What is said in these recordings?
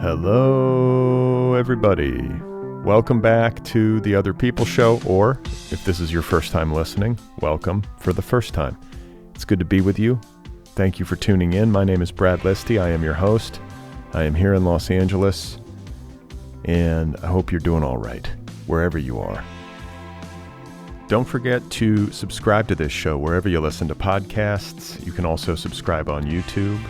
Hello, everybody. Welcome back to the Otherppl Show, or if this is your first time listening, welcome for the first time. It's good to be with you. Thank you for tuning in. My name is Brad Listi. I am your host. I am here in Los Angeles, and I hope you're doing all right, wherever you are. Don't forget to subscribe to this show wherever you listen to podcasts. You can also subscribe on YouTube.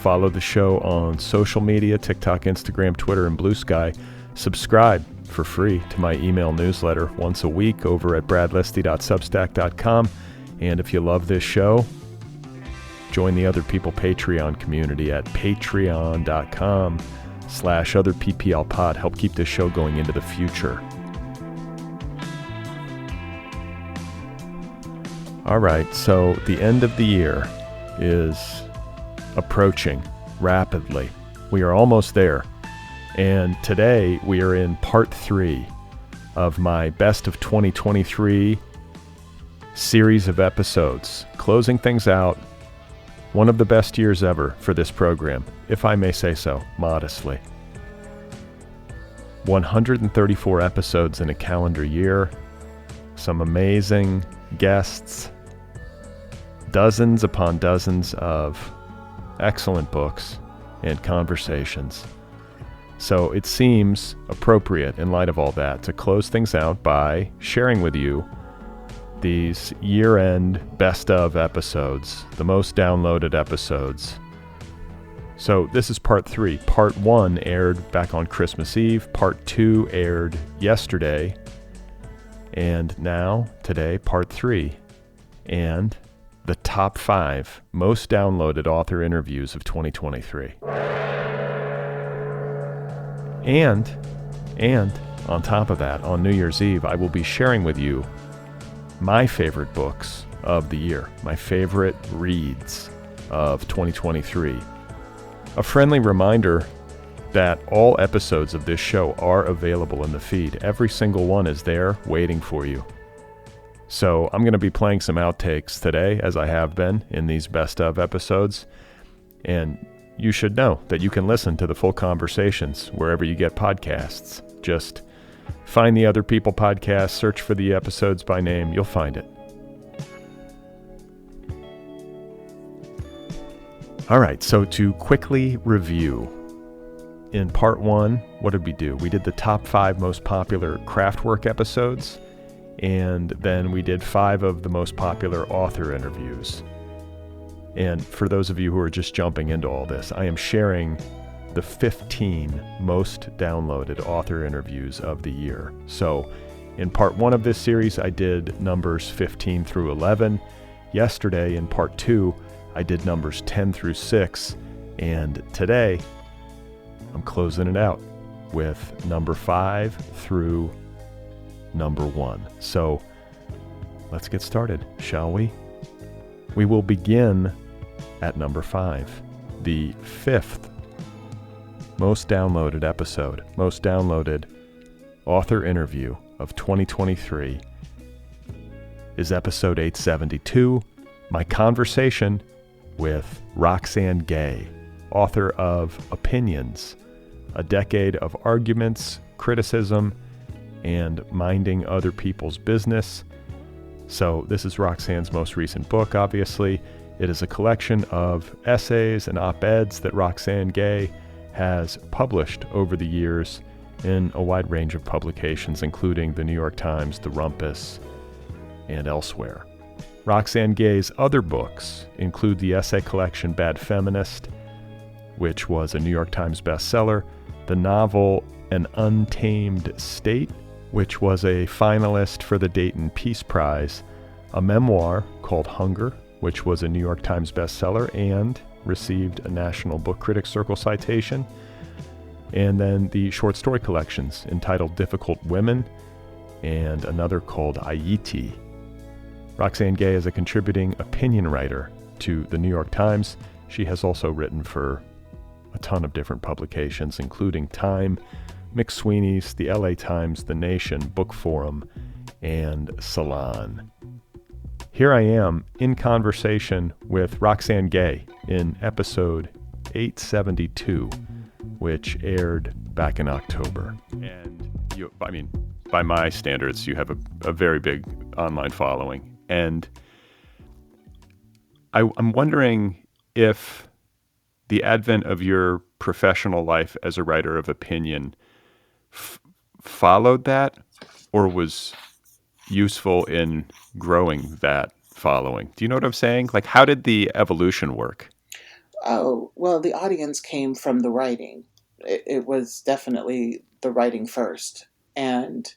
Follow the show on social media, TikTok, Instagram, Twitter, and Bluesky. Subscribe for free to my email newsletter once a week over at bradlisti.substack.com. And if you love this show, join the Otherppl Patreon community at patreon.com/otherpplpod. Help keep this show going into the future. All right, so the end of the year is approaching rapidly. We are almost there. And today we are in part 3 of my Best of 2023 series of episodes, closing things out. One of the best years ever for this program, if I may say so, modestly. 134 episodes in a calendar year, some amazing guests, dozens upon dozens of excellent books and conversations. So it seems appropriate in light of all that to close things out by sharing with you these year-end best of episodes, the most downloaded episodes. So this is part 3. Part 1 aired back on Christmas Eve. Part 2 aired yesterday. And now, today, part 3. And the top 5 most downloaded author interviews of 2023. And on top of that, on New Year's Eve, I will be sharing with you my favorite books of the year, my favorite reads of 2023. A friendly reminder that all episodes of this show are available in the feed. Every single one is there waiting for you. So I'm going to be playing some outtakes today, as I have been in these best of episodes. And you should know that you can listen to the full conversations wherever you get podcasts. Just find the Otherppl podcast, search for the episodes by name, you'll find it. All right, so to quickly review, in part 1, what did we do? We did the top 5 most popular craftwork episodes, and then we did 5 of the most popular author interviews. And for those of you who are just jumping into all this, I am sharing the 15 most downloaded author interviews of the year. So in part 1 of this series, I did numbers 15 through 11. Yesterday, in part 2, I did numbers 10 through 6. And today, I'm closing it out with number 5 through number 1. So let's get started, shall we? We will begin at number 5, the 5th most downloaded episode, most downloaded author interview of 2023 is episode 872, my conversation with Roxane Gay, author of Opinions, a decade of arguments, criticism, and minding other people's business. So this is Roxane's most recent book, obviously. It is a collection of essays and op-eds that Roxane Gay has published over the years in a wide range of publications, including the New York Times, the Rumpus, and elsewhere. Roxane Gay's other books include the essay collection Bad Feminist, which was a New York Times bestseller, the novel An Untamed State, which was a finalist for the Dayton Peace Prize, a memoir called Hunger, which was a New York Times bestseller and received a National Book Critics Circle citation, and then the short story collections entitled Difficult Women and another called Ayiti. Roxane Gay is a contributing opinion writer to the New York Times. She has also written for a ton of different publications, including Time, McSweeney's, the LA Times, The Nation, Book Forum, and Salon. Here I am in conversation with Roxane Gay in episode 872 which aired back in October. And by my standards, you have a very big online following. And I'm wondering if the advent of your professional life as a writer of opinion followed that or was useful in growing that following. Do you know what I'm saying? Like, how did the evolution work? Oh, well, the audience came from the writing. It was definitely the writing first. And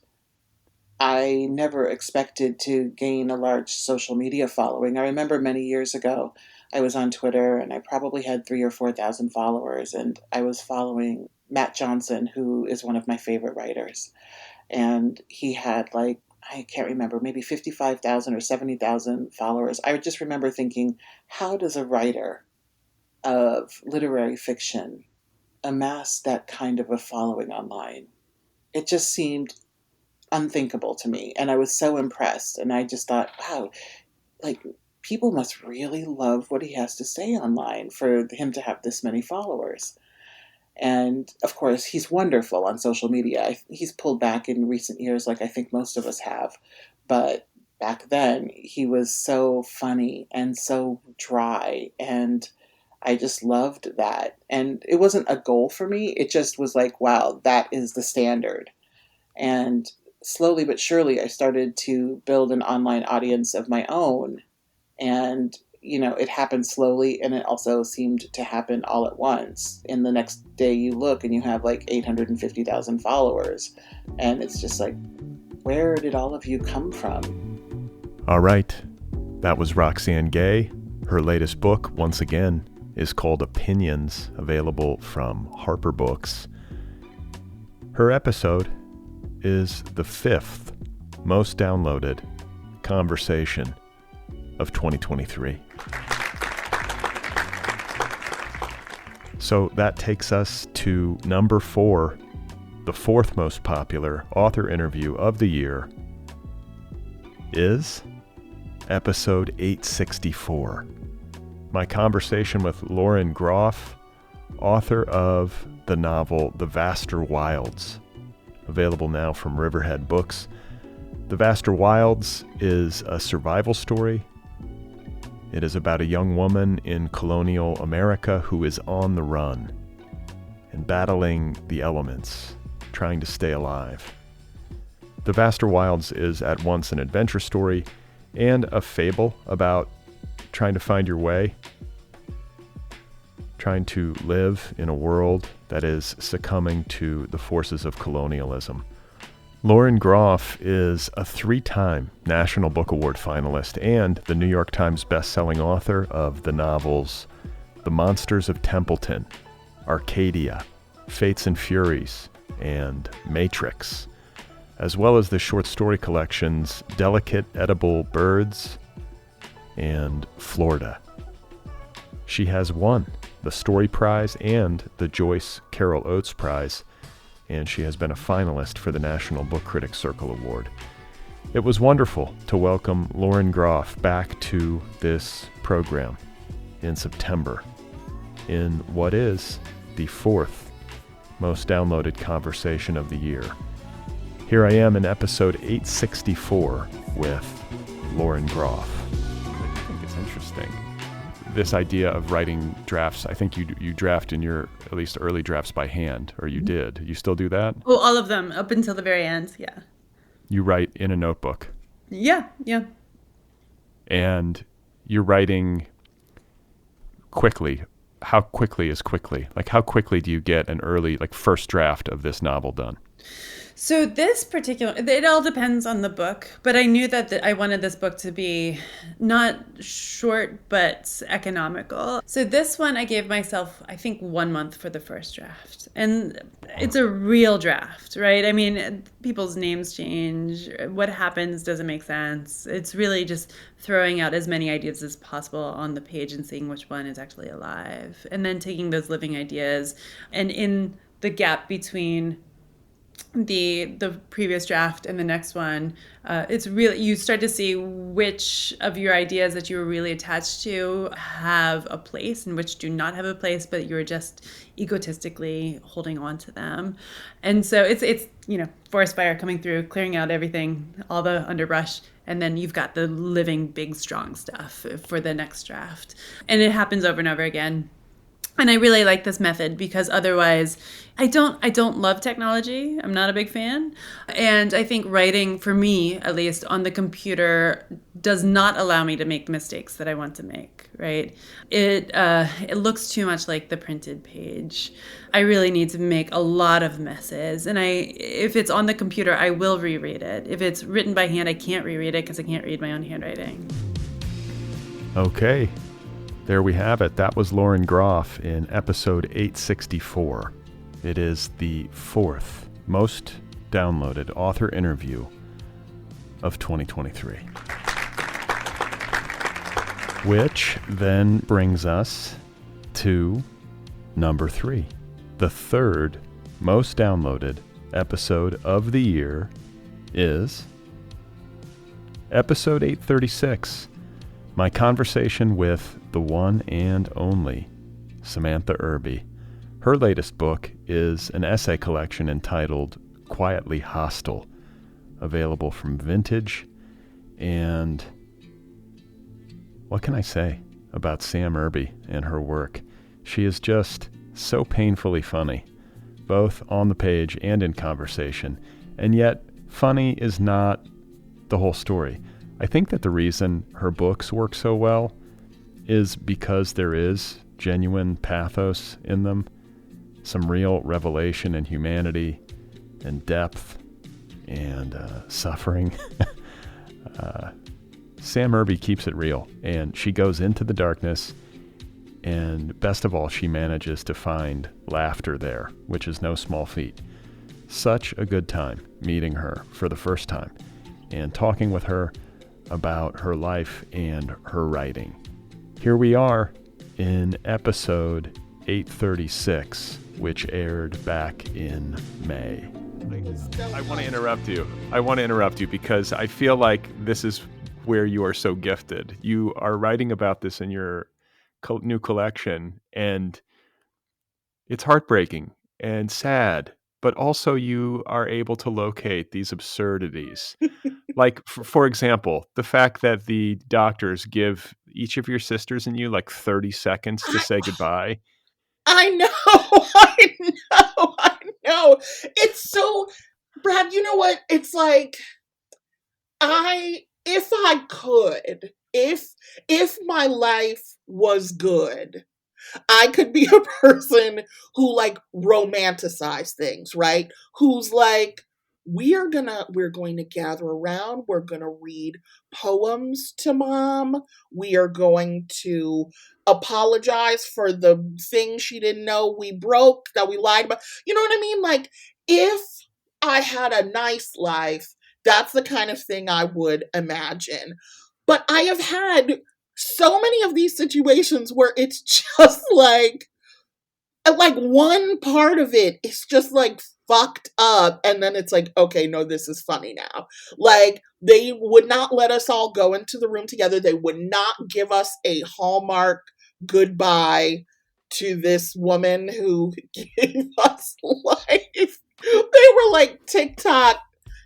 I never expected to gain a large social media following. I remember many years ago, I was on Twitter and I probably had 3,000 or 4,000 followers, and I was following Matt Johnson, who is one of my favorite writers. And he had like, I can't remember, maybe 55,000 or 70,000 followers. I just remember thinking, how does a writer of literary fiction amass that kind of a following online? It just seemed unthinkable to me. And I was so impressed. And I just thought, wow, like people must really love what he has to say online for him to have this many followers. And of course, he's wonderful on social media. He's pulled back in recent years, like I think most of us have. But back then, he was so funny and so dry. And I just loved that. And it wasn't a goal for me. It just was like, wow, that is the standard. And slowly but surely, I started to build an online audience of my own. And, it happened slowly and it also seemed to happen all at once. And the next day you look and you have like 850,000 followers. And it's just like, where did all of you come from? All right. That was Roxane Gay. Her latest book, once again, is called Opinions, available from Harper Books. Her episode is the 5th most downloaded conversation of 2023. So that takes us to number 4, the 4th most popular author interview of the year is episode 864. My conversation with Lauren Groff, author of the novel The Vaster Wilds, available now from Riverhead Books. The Vaster Wilds is a survival story. It is about a young woman in colonial America who is on the run and battling the elements, trying to stay alive. The Vaster Wilds is at once an adventure story and a fable about trying to find your way, trying to live in a world that is succumbing to the forces of colonialism. Lauren Groff is a 3-time National Book Award finalist and the New York Times bestselling author of the novels The Monsters of Templeton, Arcadia, Fates and Furies, and Matrix, as well as the short story collections Delicate Edible Birds and Florida. She has won the Story Prize and the Joyce Carol Oates Prize, and she has been a finalist for the National Book Critics Circle Award. It was wonderful to welcome Lauren Groff back to this program in September in what is the 4th most downloaded conversation of the year. Here I am in episode 864 with Lauren Groff. I think it's interesting, this idea of writing drafts. I think you draft in your, at least early drafts, by hand, or you did. You still do that? Oh, all of them up until the very end. Yeah. You write in a notebook. Yeah. And you're writing quickly. How quickly is quickly? Like, how quickly do you get an early, first draft of this novel done? So this particular, it all depends on the book, but I knew that I wanted this book to be not short, but economical. So this one, I gave myself, I think, 1 month for the first draft. And it's a real draft, right? I mean, people's names change. What happens doesn't make sense. It's really just throwing out as many ideas as possible on the page and seeing which one is actually alive. And then taking those living ideas and in the gap between the previous draft and the next one, it's really, you start to see which of your ideas that you were really attached to have a place and which do not have a place, but you're just egotistically holding on to them. And so it's forest fire coming through, clearing out everything, all the underbrush, and then you've got the living, big, strong stuff for the next draft. And it happens over and over again. And I really like this method because otherwise I don't love technology. I'm not a big fan. And I think writing, for me at least, on the computer does not allow me to make the mistakes that I want to make, right? It looks too much like the printed page. I really need to make a lot of messes. And if it's on the computer, I will reread it. If it's written by hand, I can't reread it because I can't read my own handwriting. Okay. There we have it. That was Lauren Groff in episode 864. It is the 4th most downloaded author interview of 2023. Which then brings us to number 3. The 3rd most downloaded episode of the year is episode 836. My conversation with the one and only Samantha Irby. Her latest book is an essay collection entitled Quietly Hostile, available from Vintage. And what can I say about Sam Irby and her work? She is just so painfully funny, both on the page and in conversation. And yet, funny is not the whole story. I think that the reason her books work so well is because there is genuine pathos in them, some real revelation and humanity and depth and suffering. Sam Irby keeps it real, and she goes into the darkness, and best of all, she manages to find laughter there, which is no small feat. Such a good time meeting her for the first time and talking with her about her life and her writing. Here we are in episode 836, which aired back in May. I want to interrupt you because I feel like this is where you are so gifted. You are writing about this in your new collection, and it's heartbreaking and sad, but also you are able to locate these absurdities. Like, for example, the fact that the doctors give each of your sisters and you like 30 seconds to say goodbye. I know. It's so, Brad, you know what? It's like, if I could, if my life was good, I could be a person who like romanticize things, right? Who's like, we're going to gather around. We're going to read poems to mom. We are going to apologize for the thing she didn't know we broke, that we lied about. You know what I mean? Like, if I had a nice life, that's the kind of thing I would imagine. But I have had so many of these situations where it's just like one part of it is just like fucked up, and then it's like, okay, no, this is funny now. Like, they would not let us all go into the room together. They would not give us a Hallmark goodbye to this woman who gave us life. They were like, TikTok,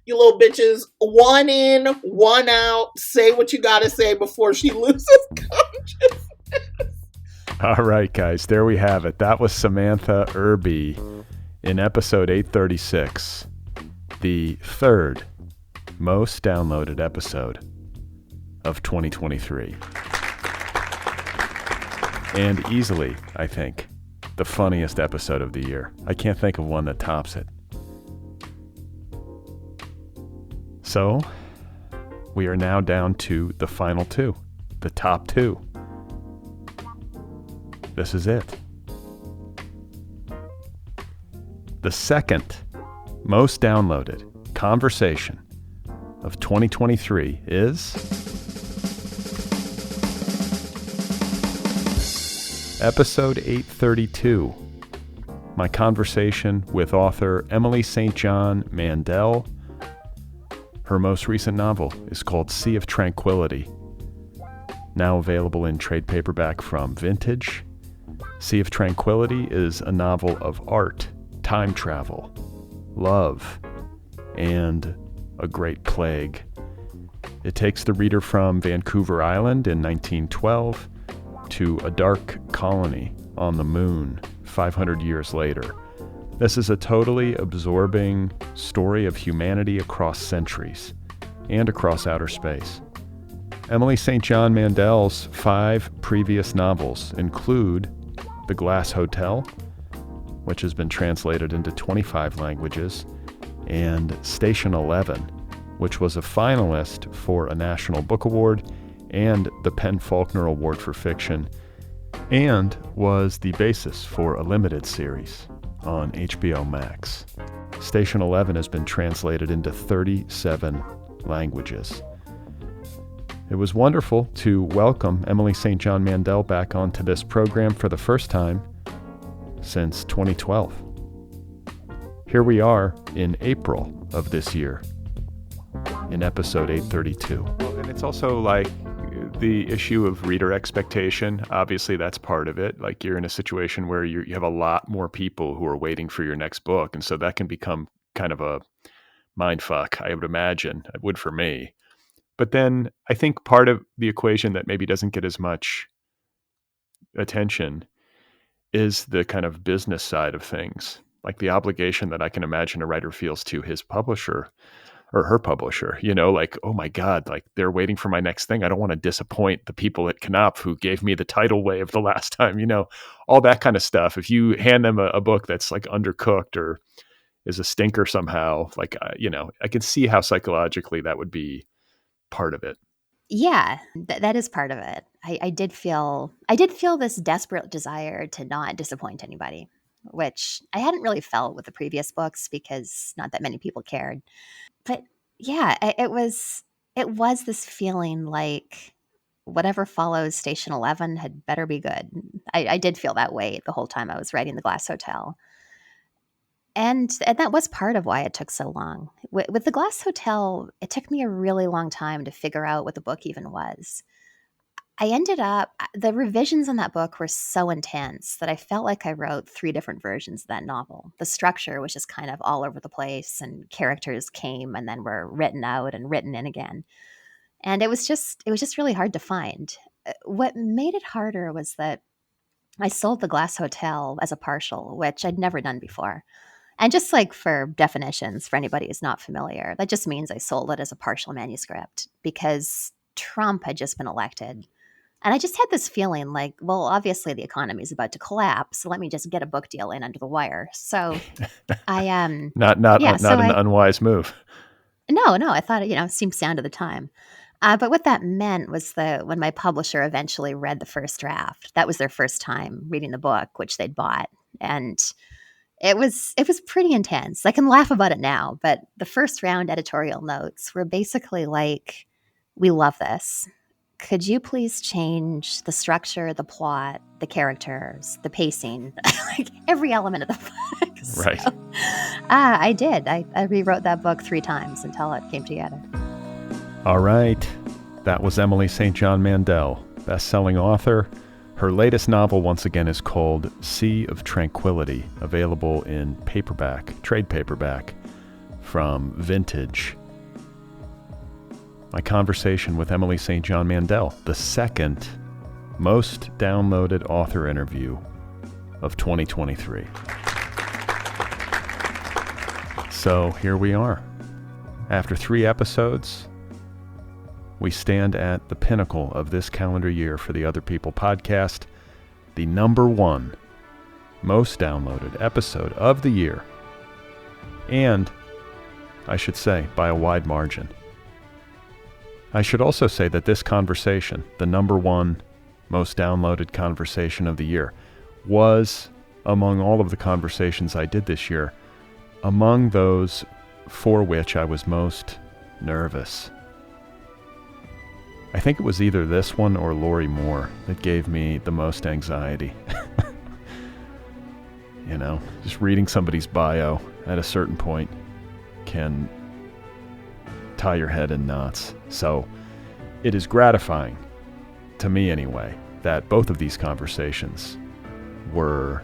you little bitches, one in, one out, say what you gotta say before she loses consciousness. All right, guys, there we have it. That was Samantha Irby in episode 836, the 3rd most downloaded episode of 2023. And easily, I think, the funniest episode of the year. I can't think of one that tops it. So, we are now down to the final 2, the top 2. This is it. The 2nd most downloaded conversation of 2023 is episode 832, my conversation with author Emily St. John Mandel. Her most recent novel is called Sea of Tranquility, now available in trade paperback from Vintage. Sea of Tranquility is a novel of art, time travel, love, and a great plague. It takes the reader from Vancouver Island in 1912 to a dark colony on the moon 500 years later. This is a totally absorbing story of humanity across centuries and across outer space. Emily St. John Mandel's 5 previous novels include The Glass Hotel, which has been translated into 25 languages, and Station 11, which was a finalist for a National Book Award and the PEN/Faulkner Award for Fiction, and was the basis for a limited series on HBO Max. Station 11 has been translated into 37 languages. It was wonderful to welcome Emily St. John Mandel back onto this program for the first time since 2012. Here we are in April of this year in episode 832. And it's also like the issue of reader expectation. Obviously, that's part of it. Like you're in a situation where you have a lot more people who are waiting for your next book. And so that can become kind of a mind fuck, I would imagine. It would for me. But then I think part of the equation that maybe doesn't get as much attention is the kind of business side of things, like the obligation that I can imagine a writer feels to his publisher or her publisher, like, oh my God, like they're waiting for my next thing. I don't want to disappoint the people at Knopf who gave me the tidal wave the last time, all that kind of stuff. If you hand them a book that's like undercooked or is a stinker somehow, like, I can see how psychologically that would be part of it. Yeah, that is part of it. I did feel this desperate desire to not disappoint anybody, which I hadn't really felt with the previous books because not that many people cared. But yeah, it was this feeling like whatever follows Station 11 had better be good. I did feel that way the whole time I was writing The Glass Hotel. And that was part of why it took so long. With The Glass Hotel, it took me a really long time to figure out what the book even was. The revisions on that book were so intense that I felt like I wrote 3 different versions of that novel. The structure was just kind of all over the place, and characters came and then were written out and written in again. And it was just really hard to find. What made it harder was that I sold The Glass Hotel as a partial, which I'd never done before. And just like for definitions, for anybody who's not familiar, that just means I sold it as a partial manuscript because Trump had just been elected. And I just had this feeling like, well, obviously the economy is about to collapse, so let me just get a book deal in under the wire. So I not an unwise move. No, I thought it seemed sound at the time. But what that meant was that when my publisher eventually read the first draft, that was their first time reading the book, which they'd bought, and it was pretty intense. I can laugh about it now, but the first round editorial notes were basically like, "We love this. Could you please change the structure, the plot, the characters, the pacing, like every element of the book?" Right. So, I did. I rewrote that book 3 times until it came together. All right. That was Emily St. John Mandel, best-selling author. Her latest novel, once again, is called Sea of Tranquility, available in paperback, trade paperback, from Vintage. My conversation with Emily St. John Mandel, the second most downloaded author interview of 2023. So here we are. After 3 episodes, we stand at the pinnacle of this calendar year for the Otherppl podcast, the #1 most downloaded episode of the year, and I should say by a wide margin. I should also say that this conversation, the #1 most downloaded conversation of the year, was, among all of the conversations I did this year, among those for which I was most nervous. I think it was either this one or Lori Moore that gave me the most anxiety. You know, just reading somebody's bio at a certain point can tie your head in knots. So it is gratifying, to me anyway, that both of these conversations were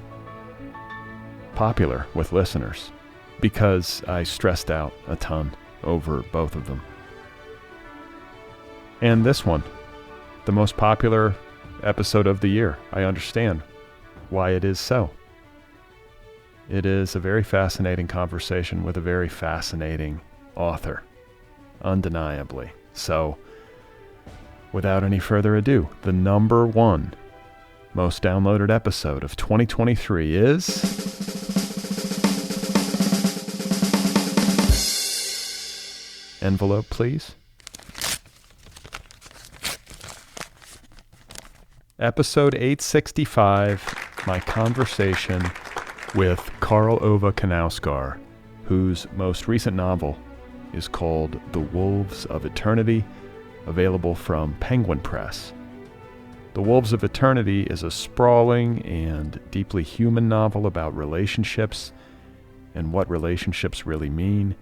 popular with listeners, because I stressed out a ton over both of them. And this one, the most popular episode of the year. I understand why it is so. It is a very fascinating conversation with a very fascinating author, undeniably. So, without any further ado, the number one most downloaded episode of 2023 is... Envelope, please. Episode 865, my conversation with Karl Ove Knausgaard, whose most recent novel is called The Wolves of Eternity, available from Penguin Press. The Wolves of Eternity is a sprawling and deeply human novel about relationships and what relationships really mean.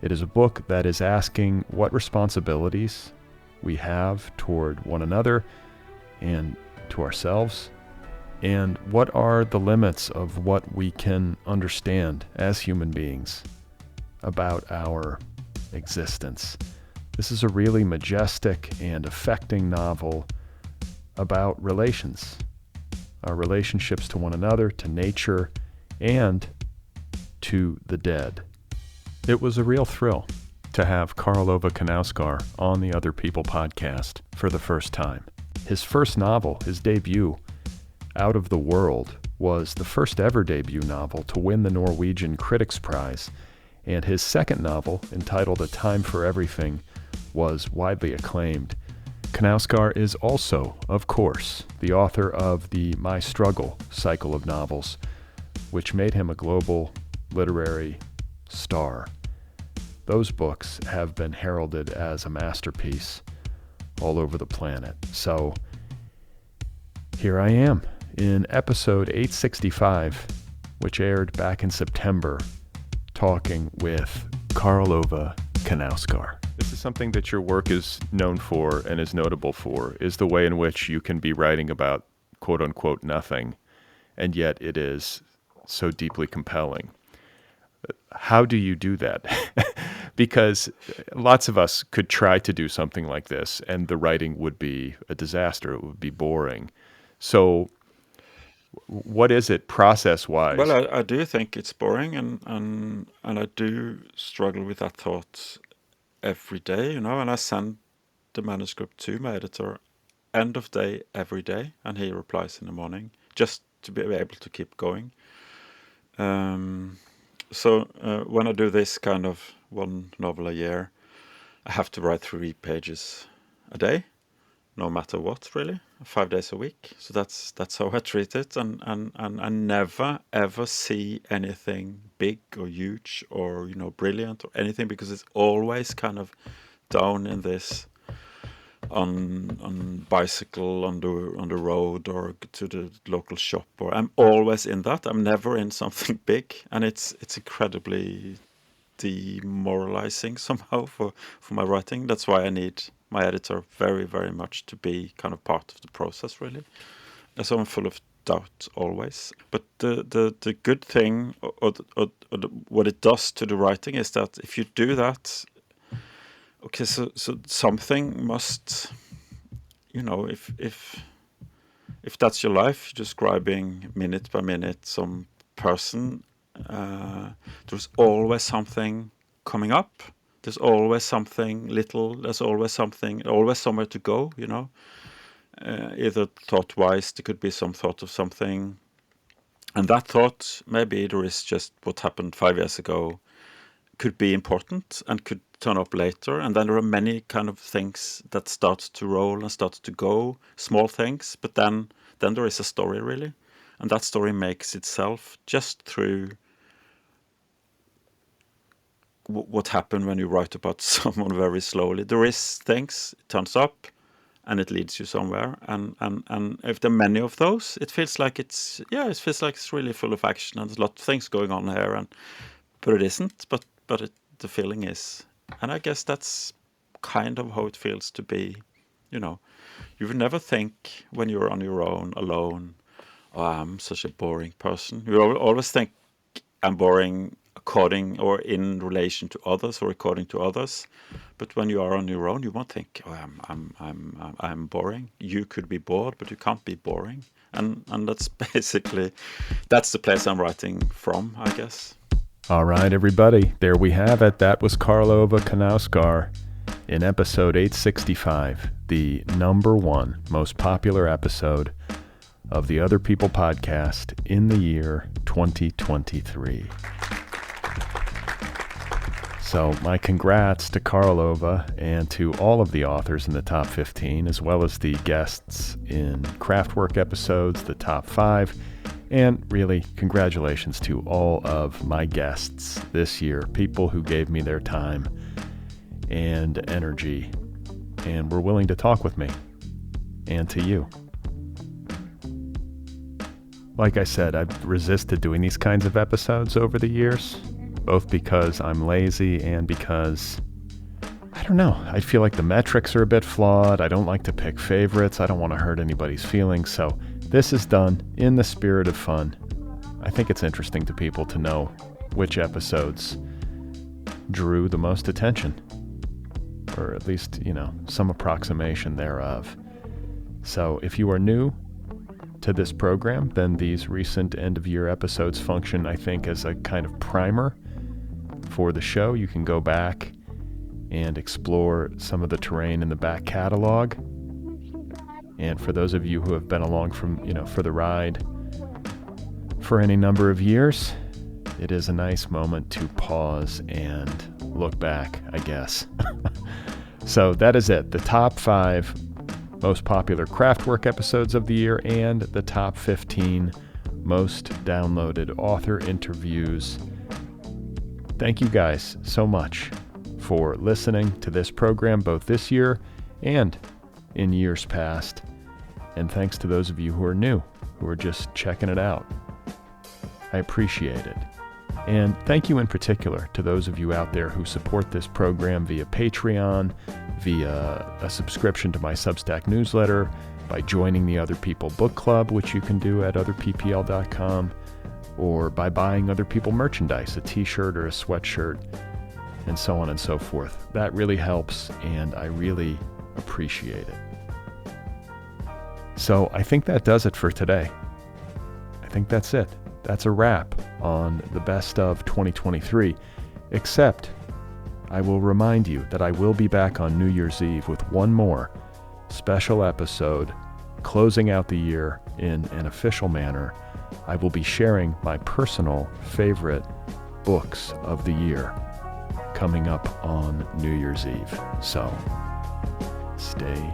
It is a book that is asking what responsibilities we have toward one another and to ourselves, and what are the limits of what we can understand as human beings about our existence. This is a really majestic and affecting novel about relations, our relationships to one another, to nature, and to the dead. It was a real thrill to have Karl Ove Knausgaard on the Otherppl podcast for the first time. His first novel, his debut, Out of the World, was the first ever debut novel to win the Norwegian Critics' Prize, and his second novel, entitled A Time for Everything, was widely acclaimed. Knausgaard is also, of course, the author of the My Struggle cycle of novels, which made him a global literary star. Those books have been heralded as a masterpiece all over the planet. So here I am in episode 865, which aired back in September, talking with Karl Ove Knausgaard. This is something that your work is known for and is notable for, is the way in which you can be writing about quote-unquote nothing, and yet it is so deeply compelling. How do you do that? Because lots of us could try to do something like this, and the writing would be a disaster. It would be boring. So what is it process-wise? Well, I do think it's boring, and I do struggle with that thought every day, you know, and I send the manuscript to my editor end of day every day, and he replies in the morning, just to be able to keep going. So when I do this kind of one novel a year, I have to write 3 pages a day, no matter what, really, 5 days a week. So that's how I treat it, and I never ever see anything big or huge or, you know, brilliant or anything, because it's always kind of down in this on bicycle on the road or to the local shop, or I'm always in that. I'm never in something big, and it's incredibly demoralizing somehow for my writing. That's why I need my editor very, very much to be kind of part of the process, really. And so I'm full of doubt always. But the good thing, or what it does to the writing, is that if you do that, okay, so something must, you know, if that's your life, describing minute by minute some person, there's always something coming up. There's always something little. There's always something, always somewhere to go, you know. Either thought-wise, there could be some thought of something. And that thought, maybe there is just what happened 5 years ago, could be important and could turn up later. And then there are many kind of things that start to roll and start to go, small things. But then there is a story, really. And that story makes itself just through what happened when you write about someone very slowly. There is things, it turns up, and it leads you somewhere. And if there are many of those, it feels like it's really full of action, and there's a lot of things going on here, but it isn't. But the feeling is, and I guess that's kind of how it feels to be. You would never think when you're on your own, alone, oh, I'm such a boring person. You always think I'm boring according or in relation to others or according to others. But when you are on your own, you won't think, oh, I'm boring. You could be bored, but you can't be boring. And that's basically, that's the place I'm writing from, I guess. All right, everybody, there we have it. That was Karlova Knausgaard in episode 865, the number one most popular episode of the Otherppl podcast in the year 2023. So my congrats to Karlova and to all of the authors in the top 15, as well as the guests in Craftwork episodes, the top 5, and really congratulations to all of my guests this year, people who gave me their time and energy and were willing to talk with me, and to you. Like I said, I've resisted doing these kinds of episodes over the years, both because I'm lazy and because, I don't know, I feel like the metrics are a bit flawed. I don't like to pick favorites. I don't want to hurt anybody's feelings. So this is done in the spirit of fun. I think it's interesting to people to know which episodes drew the most attention, or at least, some approximation thereof. So if you are new to this program, then these recent end-of-year episodes function, I think, as a kind of primer for the show. You can go back and explore some of the terrain in the back catalog. And for those of you who have been along for the ride for any number of years, it is a nice moment to pause and look back, I guess. So that is it. The top 5 most popular Craftwork episodes of the year and the top 15 most downloaded author interviews. Thank you guys so much for listening to this program, both this year and in years past. And thanks to those of you who are new, who are just checking it out. I appreciate it. And thank you in particular to those of you out there who support this program via Patreon, via a subscription to my Substack newsletter, by joining the Otherppl book club, which you can do at otherppl.com, or by buying Otherppl merchandise, a t-shirt or a sweatshirt, and so on and so forth. That really helps, and I really appreciate it. So I think that does it for today. I think that's it. That's a wrap on the best of 2023, except I will remind you that I will be back on New Year's Eve with one more special episode closing out the year in an official manner. I will be sharing my personal favorite books of the year coming up on New Year's Eve. So stay